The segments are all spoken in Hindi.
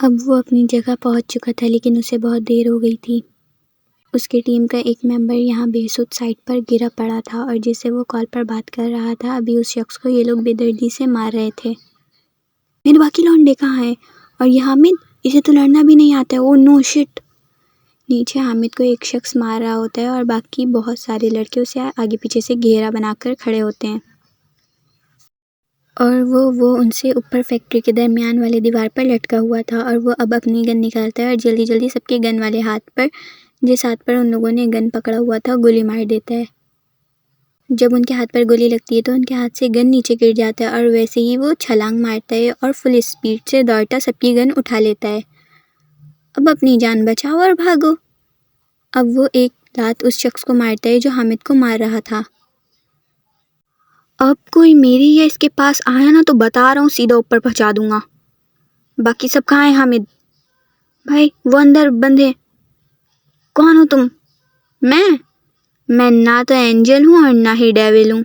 अब वो अपनी जगह पहुंच चुका था, लेकिन उसे बहुत देर हो गई थी। उसकी टीम का एक मेंबर यहाँ बेसुध साइड पर गिरा पड़ा था और जिससे वो कॉल पर बात कर रहा था, अभी उस शख्स को ये लोग बेदर्दी से मार रहे थे। मेरे बाकी लौंडे कहाँ हैं? और ये हामिद, इसे तो लड़ना भी नहीं आता है। Oh no shit. नीचे हामिद को एक शख्स मार रहा होता है और बाकी बहुत सारे लड़के उसे आगे पीछे से घेरा बनाकर खड़े होते हैं और वो उनसे ऊपर फैक्ट्री के दरमियान वाले दीवार पर लटका हुआ था। और वो अब अपनी गन निकालता है और जल्दी जल्दी सबके गन वाले हाथ पर, जिस हाथ पर उन लोगों ने गन पकड़ा हुआ था, गोली मार देता है। जब उनके हाथ पर गोली लगती है तो उनके हाथ से गन नीचे गिर जाता है और वैसे ही वो छलांग मारता है और फुल स्पीड से दौड़ता सबकी गन उठा लेता है। अब अपनी जान बचाओ और भागो। अब वो एक लात उस शख्स को मारता है जो हामिद को मार रहा था। अब कोई मेरी या इसके पास आया ना तो बता रहा हूँ सीधा ऊपर पहुंचा दूंगा। बाकी सब कहाँ है हामिद? भाई वो अंदर बंद है। कौन हो तुम? मैं ना तो एंजल हूँ और ना ही डेविल हूँ।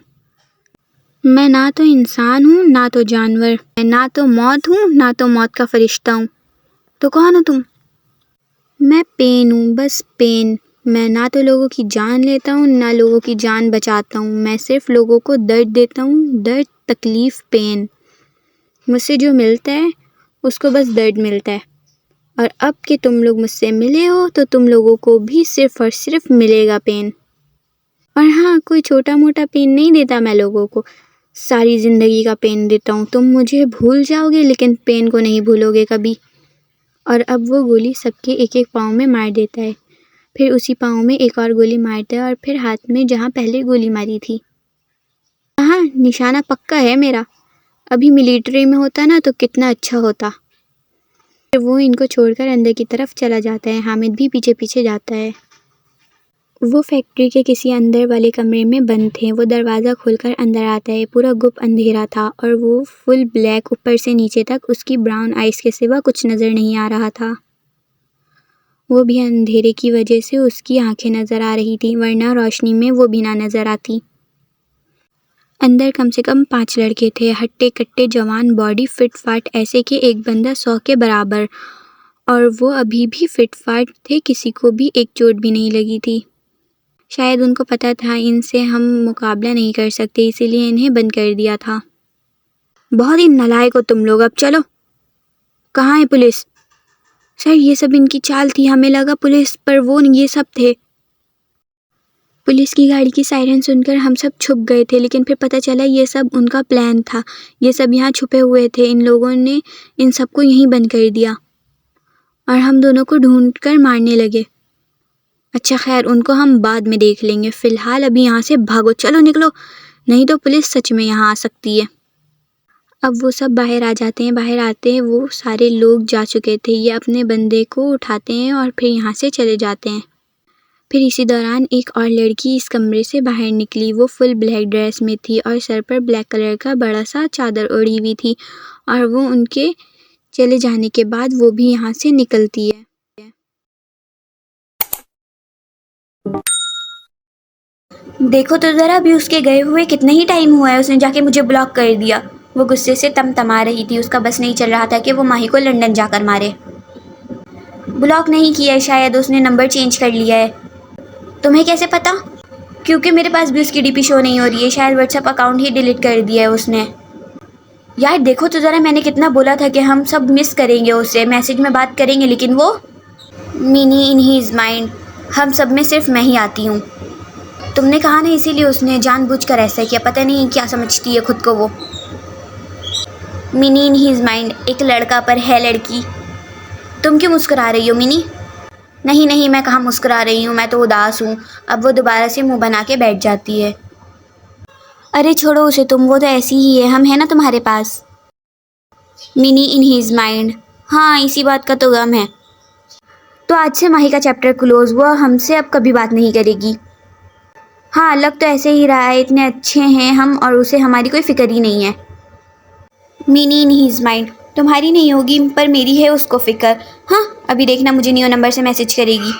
मैं ना तो इंसान हूँ ना तो जानवर। मैं ना तो मौत हूँ ना तो मौत का फरिश्ता हूँ। तो कौन हो तुम? मैं पेन हूँ, बस पेन। मैं ना तो लोगों की जान लेता हूँ ना लोगों की जान बचाता हूँ। मैं सिर्फ लोगों को दर्द देता हूँ, दर्द, तकलीफ़, पेन। मुझसे जो मिलता है उसको बस दर्द मिलता है। और अब कि तुम लोग मुझसे मिले हो तो तुम लोगों को भी सिर्फ और सिर्फ मिलेगा पेन। और हाँ, कोई छोटा मोटा पेन नहीं देता मैं लोगों को, सारी ज़िंदगी का पेन देता हूँ। तुम मुझे भूल जाओगे लेकिन पेन को नहीं भूलोगे कभी। और अब वो गोली सबके एक एक पाँव में मार देता है, फिर उसी पाँव में एक और गोली मारता है और फिर हाथ में जहाँ पहले गोली मारी थी। हाँ, निशाना पक्का है मेरा। अभी मिलिट्री में होता ना तो कितना अच्छा होता। फिर वो इनको छोड़कर अंदर की तरफ चला जाता है। हामिद भी पीछे पीछे जाता है। वो फैक्ट्री के किसी अंदर वाले कमरे में बंद थे। वो दरवाज़ा खोलकर अंदर आता है। पूरा गुप अंधेरा था और वो फुल ब्लैक, ऊपर से नीचे तक उसकी ब्राउन आइज़ के सिवा कुछ नज़र नहीं आ रहा था। वो भी अंधेरे की वजह से उसकी आंखें नज़र आ रही थी, वरना रोशनी में वो भी ना नज़र आती। अंदर कम से कम 5 लड़के थे, हट्टे कट्टे जवान, बॉडी फिट फाट, ऐसे कि एक बंदा 100 के बराबर। और वो अभी भी फिट फाट थे, किसी को भी एक चोट भी नहीं लगी थी। शायद उनको पता था इनसे हम मुकाबला नहीं कर सकते, इसीलिए इन्हें बंद कर दिया था। बहुत ही नालायक हो तुम लोग। अब चलो। कहाँ है पुलिस? सर ये सब इनकी चाल थी, हमें लगा पुलिस, पर वो ये सब थे। पुलिस की गाड़ी की सायरन सुनकर हम सब छुप गए थे, लेकिन फिर पता चला ये सब उनका प्लान था। ये सब यहाँ छुपे हुए थे। इन लोगों ने इन सबको यहीं बंद कर दिया और हम दोनों को ढूंढकर मारने लगे। अच्छा खैर, उनको हम बाद में देख लेंगे। फ़िलहाल अभी यहाँ से भागो, चलो निकलो, नहीं तो पुलिस सच में यहाँ आ सकती है। अब वो सब बाहर आ जाते हैं। बाहर आते हैं वो सारे लोग जा चुके थे। ये अपने बंदे को उठाते हैं और फिर यहाँ से चले जाते हैं। फिर इसी दौरान एक और लड़की इस कमरे से बाहर निकली। वो फुल ब्लैक ड्रेस में थी और सर पर ब्लैक कलर का बड़ा सा चादर ओढ़ी हुई थी और वो उनके चले जाने के बाद वो भी यहाँ से निकलती है। देखो तो ज़रा, अभी उसके गए हुए कितना ही टाइम हुआ है, उसने जाके मुझे ब्लॉक कर दिया। वो गुस्से से तमतमा रही थी। उसका बस नहीं चल रहा था कि वो माही को लंदन जाकर मारे। ब्लॉक नहीं किया है, शायद उसने नंबर चेंज कर लिया है। तुम्हें कैसे पता? क्योंकि मेरे पास भी उसकी डीपी शो नहीं हो रही है। शायद व्हाट्सएप अकाउंट ही डिलीट कर दिया है उसने। यार देखो तो ज़रा, मैंने कितना बोला था कि हम सब मिस करेंगे उससे, मैसेज में बात करेंगे, लेकिन वो मिनी इन हीज़ माइंड। हम सब में सिर्फ मैं ही आती हूँ। तुमने कहा ना, इसीलिए उसने जानबूझकर ऐसा किया। पता नहीं क्या समझती है खुद को वो। मिनी इन हीज़ माइंड, एक लड़का पर है लड़की। तुम क्यों मुस्कुरा रही हो मिनी? नहीं नहीं, मैं कहाँ मुस्कुरा रही हूँ, मैं तो उदास हूँ। अब वो दोबारा से मुंह बना के बैठ जाती है। अरे छोड़ो उसे तुम, वो तो ऐसी ही है, हम हैं ना तुम्हारे पास। मिनी इन हीज़ माइंड, हाँ इसी बात का तो गम है। तो आज से माही का चैप्टर क्लोज हुआ, हमसे अब कभी बात नहीं करेगी। हाँ लग तो ऐसे ही रहा है, इतने अच्छे हैं हम और उसे हमारी कोई फिक्र ही नहीं है। मिनी इन हीज़ माइंड, तुम्हारी नहीं होगी पर मेरी है उसको फिक्र। हाँ अभी देखना, मुझे न्यू नंबर से मैसेज करेगी।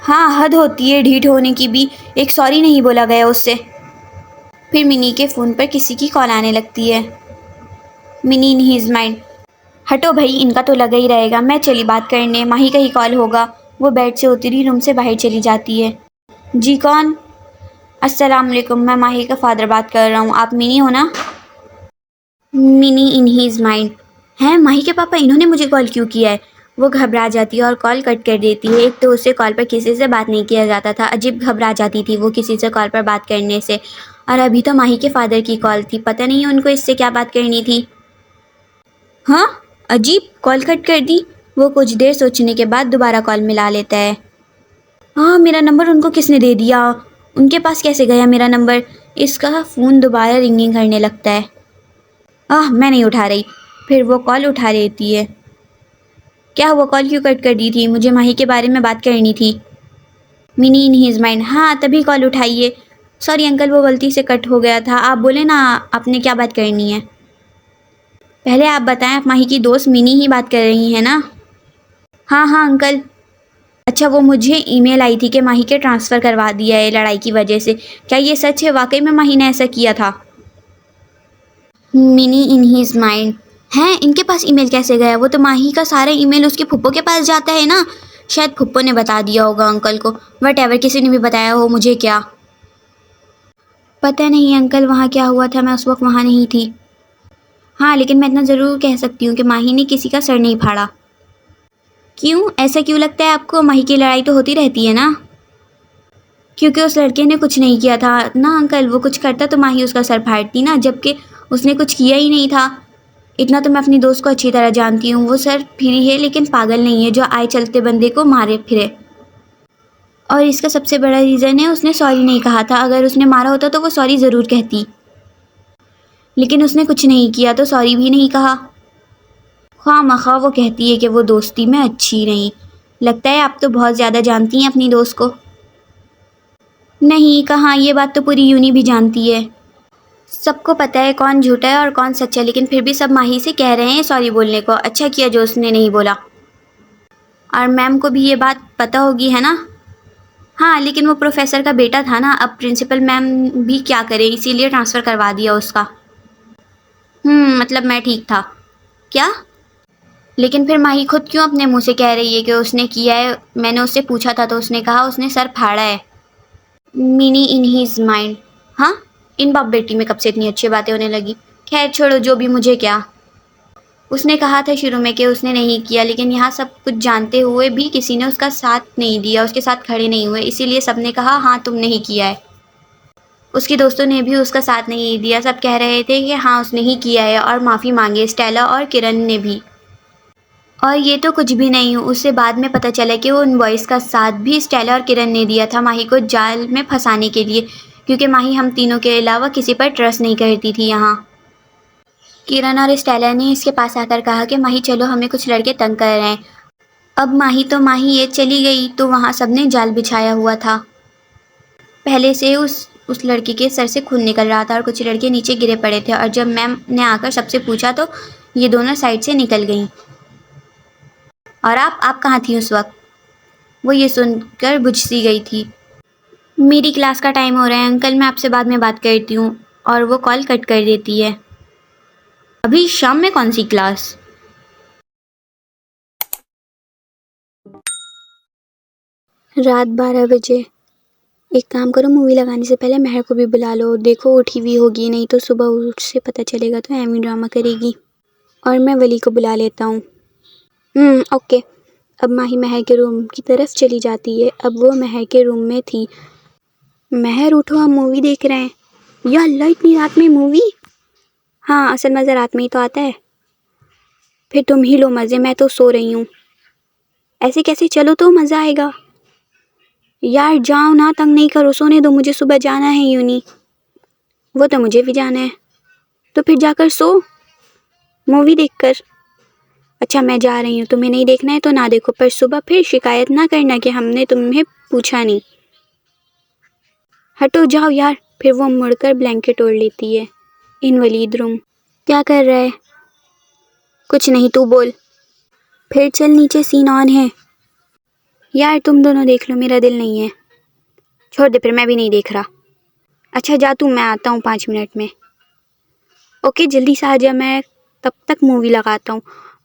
हाँ हद होती है ढीठ होने की भी, एक सॉरी नहीं बोला गया उससे। फिर मिनी के फ़ोन पर किसी की कॉल आने लगती है। मिनी इन हीज़ माइंड, हटो भाई, इनका तो लगा ही रहेगा। मैं चली बात करने, माही का ही कॉल होगा। वो बेड से उतरी, रूम से बाहर चली जाती है। जी कौन? अस्सलाम वालेकुम, मैं माही का फादर बात कर रहा हूँ। आप मिनी हो ना? Mini in his mind. हैं, माही के पापा, इन्होंने मुझे कॉल क्यों किया है? वो घबरा जाती है और कॉल कट कर देती है। एक तो उससे कॉल पर किसी से बात नहीं किया जाता था, अजीब घबरा जाती थी वो किसी से कॉल पर बात करने से। और अभी तो माही के फादर की कॉल थी, पता नहीं उनको इससे क्या बात करनी थी। हाँ, अजीब, कॉल कट कर दी। वो कुछ देर सोचने के बाद दोबारा कॉल मिला लेता है। हाँ, मेरा नंबर उनको किसने दे दिया? उनके पास कैसे गया मेरा नंबर? इसका फ़ोन दोबारा रिंगिंग करने लगता है। मैं नहीं उठा रही। फिर वो कॉल उठा लेती है। क्या हुआ, कॉल क्यों कट कर दी थी? मुझे माही के बारे में बात करनी थी। Mini in his mind. हाँ, तभी कॉल उठाइए। सॉरी अंकल, वो गलती से कट हो गया था। आप बोले ना, आपने क्या बात करनी है? पहले आप बताएं, आप माही की दोस्त मिनी ही बात कर रही हैं ना? हाँ हाँ अंकल। अच्छा, वो मुझे ईमेल आई थी कि माही के ट्रांसफ़र करवा दिया है लड़ाई की वजह से। क्या ये सच है? वाकई में माही ने ऐसा किया था? Mini in his mind. हैं, इनके पास ईमेल कैसे गया? वो तो माही का सारा ईमेल उसके फुप्पो के पास जाता है ना। शायद फुप्पो ने बता दिया होगा अंकल को। वट एवर, किसी ने भी बताया हो, मुझे क्या पता नहीं अंकल, वहाँ क्या हुआ था, मैं उस वक्त वहाँ नहीं थी। हाँ, लेकिन मैं इतना ज़रूर कह सकती हूँ कि माही ने किसी का सर नहीं फाड़ा। क्यों, ऐसा क्यों लगता है आपको? माही की लड़ाई तो होती रहती है ना। क्योंकि उस लड़के ने कुछ नहीं किया था ना अंकल। वो कुछ करता तो माही उसका सर फाड़ती ना, जबकि उसने कुछ किया ही नहीं था। इतना तो मैं अपनी दोस्त को अच्छी तरह जानती हूँ। वो सर फिरी है लेकिन पागल नहीं है जो आए चलते बंदे को मारे फिरे। और इसका सबसे बड़ा रीज़न है, उसने सॉरी नहीं कहा था। अगर उसने मारा होता तो वो सॉरी ज़रूर कहती, लेकिन उसने कुछ नहीं किया तो सॉरी भी नहीं कहा। ख्वामख्वा वो कहती है कि वो दोस्ती में अच्छी नहीं। लगता है आप तो बहुत ज़्यादा जानती हैं अपनी दोस्त को। नहीं कहाँ, ये बात तो पूरी यूनी भी जानती है। सबको पता है कौन झूठा है और कौन सच्चा, लेकिन फिर भी सब माही से कह रहे हैं सॉरी बोलने को। अच्छा किया जो उसने नहीं बोला। और मैम को भी ये बात पता होगी, है ना? हाँ, लेकिन वो प्रोफेसर का बेटा था ना, अब प्रिंसिपल मैम भी क्या करे, इसीलिए ट्रांसफ़र करवा दिया उसका। मतलब मैं ठीक था क्या? लेकिन फिर माही खुद क्यों अपने मुंह से कह रही है कि उसने किया है? मैंने उससे पूछा था तो उसने कहा उसने सर फाड़ा है। Mini in his mind. हाँ, इन बाप बेटी में कब से इतनी अच्छी बातें होने लगी? खैर छोड़ो, जो भी, मुझे क्या। उसने कहा था शुरू में कि उसने नहीं किया, लेकिन यहाँ सब कुछ जानते हुए भी किसी ने उसका साथ नहीं दिया, उसके साथ खड़े नहीं हुए, इसीलिए सबने कहा हाँ तुमने ही किया है। उसके दोस्तों ने भी उसका साथ नहीं दिया, सब कह रहे थे कि हाँ उसने ही किया है और माफ़ी मांगे, स्टेला और किरण ने भी। और ये तो कुछ भी नहीं, उससे बाद में पता चला कि वो उन बॉयज़ का साथ भी स्टेला और किरण ने दिया था माही को जाल में फंसाने के लिए, क्योंकि माही हम तीनों के अलावा किसी पर ट्रस्ट नहीं करती थी यहाँ। किरण और स्टेला ने इसके पास आकर कहा कि माही चलो, हमें कुछ लड़के तंग कर रहे हैं। अब माही तो माही ये चली गई तो वहाँ सबने जाल बिछाया हुआ था। पहले से उस लड़की के सर से खून निकल रहा था और कुछ लड़के नीचे गिरे पड़े थे, और जब मैम ने आकर सबसे पूछा तो ये दोनों साइड से निकल गईं। और आप कहाँ थी उस वक्त? वो ये सुनकर बुझ सी गई थी। मेरी क्लास का टाइम हो रहा है अंकल, मैं आपसे बाद में बात करती हूँ। और वो कॉल कट कर देती है। अभी शाम में कौन सी क्लास? रात 12 बजे। एक काम करो, मूवी लगाने से पहले महर को भी बुला लो। देखो उठी हुई होगी, नहीं तो सुबह उससे पता चलेगा तो एमी ड्रामा करेगी। और मैं वली को बुला लेता हूँ। ओके। अब माही महर के रूम की तरफ चली जाती है। अब वो महर के रूम में थी। महर उठो, हम मूवी देख रहे हैं। या अल्लाह, इतनी रात में मूवी? हाँ, असल मज़ा रात में ही तो आता है। फिर तुम ही लो मज़े, मैं तो सो रही हूँ। ऐसे कैसे, चलो तो मज़ा आएगा। यार जाओ ना, तंग नहीं करो, सोने दो मुझे, सुबह जाना है यूनी। वो तो मुझे भी जाना है, तो फिर जाकर सो मूवी देखकर। अच्छा मैं जा रही हूँ, तुम्हें नहीं देखना है तो ना देखो, पर सुबह फिर शिकायत ना करना कि हमने तुम्हें पूछा नहीं। हटो जाओ यार। फिर वो मुड़कर ब्लैंकेट ओढ़ लेती है। इनवलीद रूम। क्या कर रहा है? कुछ नहीं, तू बोल। फिर चल नीचे, सीन ऑन है। यार तुम दोनों देख लो, मेरा दिल नहीं है। छोड़ दे, फिर मैं भी नहीं देख रहा। अच्छा जा तू, मैं आता हूँ 5 मिनट में। ओके जल्दी से आ जा, मैं तब तक मूवी लगाता हूँ।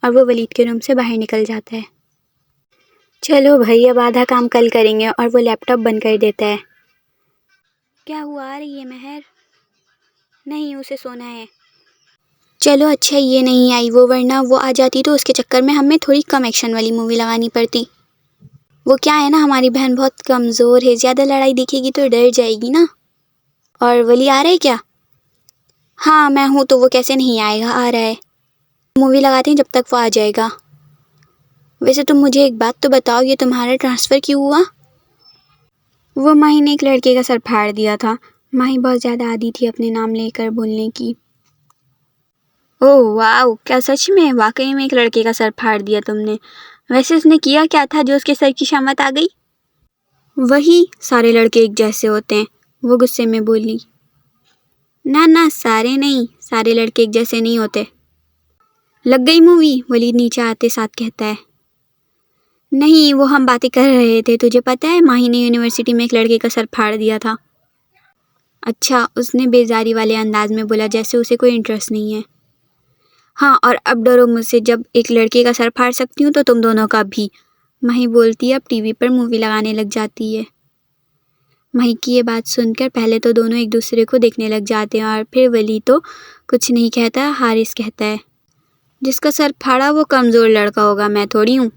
और वो वलीद के रूम से बाहर निकल जाता है। चलो भाई, अब आधा काम कल करेंगे। और वो लैपटॉप बंद कर देता है। क्या हुआ, आ रही है महर? नहीं, उसे सोना है। चलो अच्छा ये नहीं आई वो, वरना वो आ जाती तो उसके चक्कर में हमें थोड़ी कम एक्शन वाली मूवी लगानी पड़ती। वो क्या है ना, हमारी बहन बहुत कमज़ोर है, ज़्यादा लड़ाई दिखेगी तो डर जाएगी ना। और वली आ रहा है क्या? हाँ मैं हूँ तो वो कैसे नहीं आएगा, आ रहा है। मूवी लगाते हैं जब तक वो आ जाएगा। वैसे तुम मुझे एक बात तो बताओ, ये तुम्हारा ट्रांसफ़र क्यों हुआ? वो माही ने एक लड़के का सर फाड़ दिया था। माही बहुत ज़्यादा आदी थी अपने नाम लेकर बोलने की। ओह वाह, क्या सच में वाकई में एक लड़के का सर फाड़ दिया तुमने? वैसे उसने किया क्या था जो उसके सर की शामत आ गई? वही, सारे लड़के एक जैसे होते हैं, वो गुस्से में बोली। ना ना, सारे नहीं, सारे लड़के एक जैसे नहीं होते। लग गई मूवी? वलीद नीचे आते साथ कहता है। नहीं, वो हम बातें कर रहे थे। तुझे पता है माही ने यूनिवर्सिटी में एक लड़के का सर फाड़ दिया था। अच्छा, उसने बेजारी वाले अंदाज में बोला जैसे उसे कोई इंटरेस्ट नहीं है। हाँ, और अब डरो मुझसे, जब एक लड़के का सर फाड़ सकती हूँ तो तुम दोनों का भी। माही बोलती है, अब टीवी पर मूवी लगाने लग जाती है। माही की ये बात सुनकर पहले तो दोनों एक दूसरे को देखने लग जाते हैं और फिर वली तो कुछ नहीं कहता, हारिस कहता है, जिसका सर फाड़ा वो कमज़ोर लड़का होगा, मैं थोड़ी हूँ।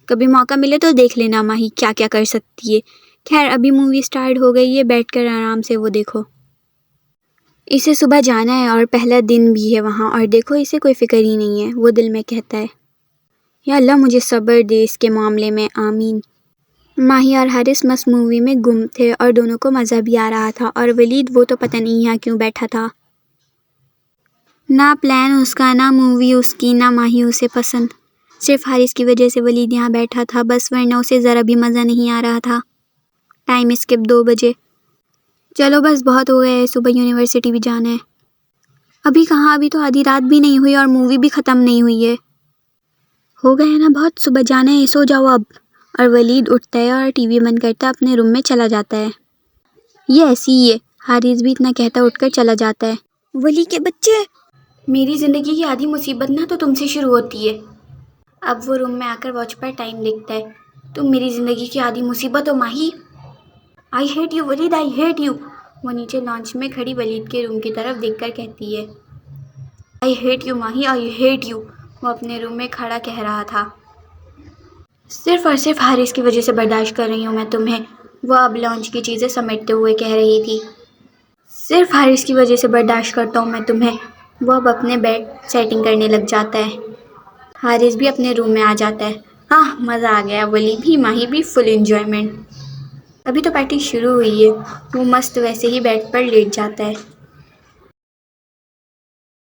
कभी मौका मिले तो देख लेना माही क्या क्या कर सकती है। खैर अभी मूवी स्टार्ट हो गई है, बैठकर आराम से वो देखो। इसे सुबह जाना है और पहला दिन भी है वहाँ, और देखो इसे कोई फिक्र ही नहीं है, वो दिल में कहता है। या अल्लाह मुझे सब्र दे इसके मामले में, आमीन। माही और हारिस मस्त मूवी में गुम थे और दोनों को मज़ा भी आ रहा था। और वलीद वो तो पता नहीं यहाँ क्यों बैठा था। ना प्लान उसका, ना मूवी उसकी, ना माही उसे पसंद। सिर्फ हारिस की वजह से वलीद यहाँ बैठा था बस, वरना उसे ज़रा भी मज़ा नहीं आ रहा था। टाइम स्किप 2 बजे। चलो बस बहुत हो गया है, सुबह यूनिवर्सिटी भी जाना है। अभी कहाँ, अभी तो आधी रात भी नहीं हुई और मूवी भी ख़त्म नहीं हुई है। हो गया ना बहुत, सुबह जाना है, सो जाओ अब। और वलीद उठता है और टीवी बंद करता अपने रूम में चला जाता है। ये ऐसी ही है, हारिस भी इतना कहता उठकर चला जाता है। वली के बच्चे, मेरी ज़िंदगी की आधी मुसीबत ना तो तुमसे शुरू होती है। अब वो रूम में आकर वॉच पर टाइम देखता है। तुम मेरी ज़िंदगी की आधी मुसीबत हो Mahi. I hate you Waleed, I hate you. वो नीचे लॉन्च में खड़ी वलीद के रूम की तरफ देखकर कहती है। आई hate you Mahi, I hate you, वो अपने रूम में खड़ा कह रहा था। सिर्फ और सिर्फ हारिस की वजह से बर्दाश्त कर रही हूँ मैं तुम्हें, वो अब लॉन्च की चीज़ें समेटते हुए कह रही थी। सिर्फ हारिस की वजह से बर्दाश्त करता हूँ मैं तुम्हें, वो अब अपने बेड सेटिंग करने लग जाता है। हारिस भी अपने रूम में आ जाता है। हाँ मज़ा आ गया, वली भी माही भी फुल एंजॉयमेंट। अभी तो पार्टी शुरू हुई है। वो मस्त वैसे ही बेड पर लेट जाता है।